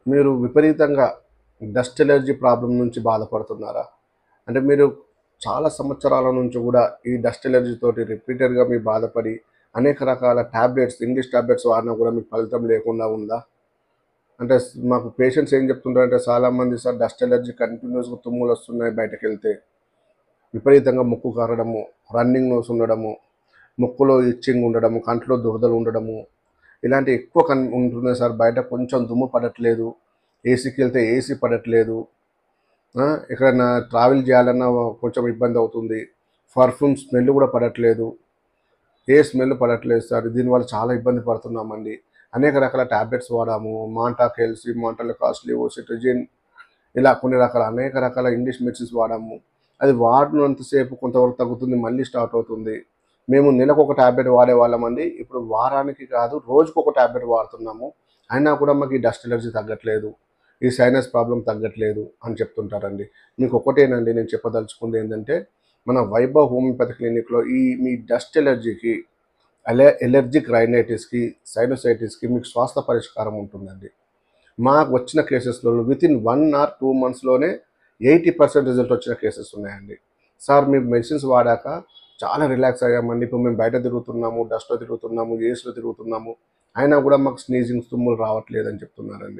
మీరు విపరీతంగా dust allergy problem నుంచి బాధపడుతున్నారా? అంటే మీరు చాలా సంవత్సరాల నుంచి గూడా ఈ డస్ట్ ఎలర్జీ తోటి రిపీటెడ్‌గా మీరు బాధపడి అనేక రకాల టాబ్లెట్స్, ఇంగ్లీష్ టాబ్లెట్స్ వాడినా గూడా మీకు ఫలితం లేకుండా ఉందా? అంటే మాకు పేషెంట్స్ ఏం చెప్తుంటారంటే చాలామంది సార్ డస్ట్ ఎలర్జీ కంటిన్యూయస్‌గా తుమ్ములొస్తున్నాయి బయటకెళ్తే. విపరీతంగా ముక్కు కారడము, రన్నింగ్ నోస్ ఉండడము, ముక్కులో ఇచ్చింగ్ ఉండడము, కంట్లో దురదలు ఉండడము, ఇలాంటివి ఎక్కువ ఉంటున్నాయి సార్. బయట కొంచెం దుమ్ము పడట్లేదు. ఏసీకెళ్తే ఏసీ పడట్లేదు. ఎక్కడన్నా ట్రావెల్ చేయాలన్నా కొంచెం ఇబ్బంది అవుతుంది. పర్ఫ్యూమ్ స్మెల్ కూడా పడట్లేదు. ఏ స్మెల్ పడట్లేదు సార్. దీనివల్ల చాలా ఇబ్బంది పడుతున్నామండి. అనేక రకాల టాబ్లెట్స్ వాడాము. మాంటా కెల్సీ, మాంటల్ లీవో, సిట్రజిన్, ఇలా కొన్ని రకాల అనేక రకాల ఇంగ్లీష్ మెడిసిన్స్ వాడాము. అది వాడినంతసేపు కొంతవరకు తగ్గుతుంది. మళ్ళీ స్టార్ట్ అవుతుంది. మేము నెలకొక టాబ్లెట్ వాడేవాళ్ళమండి. ఇప్పుడు వారానికి కాదు, రోజుకొక టాబ్లెట్ వాడుతున్నాము. అయినా కూడా మాకు ఈ డస్ట్ ఎలర్జీ తగ్గట్లేదు. ఈ సైనస్ ప్రాబ్లమ్ తగ్గట్లేదు అని చెప్తుంటారండి. మీకు ఒకటేనండి నేను చెప్పదలుచుకుంది ఏంటంటే, మన వైభవ్ హోమియోపతి క్లినిక్‌లో ఈ మీ డస్ట్ ఎలర్జీకి, ఎలర్జిక్ రైనైటిస్‌కి, సైనోసైటిస్‌కి మీకు శ్వాస పరిష్కారం ఉంటుందండి. మాకు వచ్చిన కేసెస్‌లో వితిన్ 1 ఆర్ 2 మంత్స్‌లోనే 80% రిజల్ట్ వచ్చిన కేసెస్ ఉన్నాయండి. సార్ మేము మెడిసిన్స్ వాడాక చాలా రిలాక్స్ అయ్యామండి. ఇప్పుడు మేము బయట తిరుగుతున్నాము, డస్ట్‌లో తిరుగుతున్నాము, ఏసీలో తిరుగుతున్నాము. అయినా కూడా మాకు స్నీజింగ్, తుమ్ములు రావట్లేదని చెప్తున్నారండి.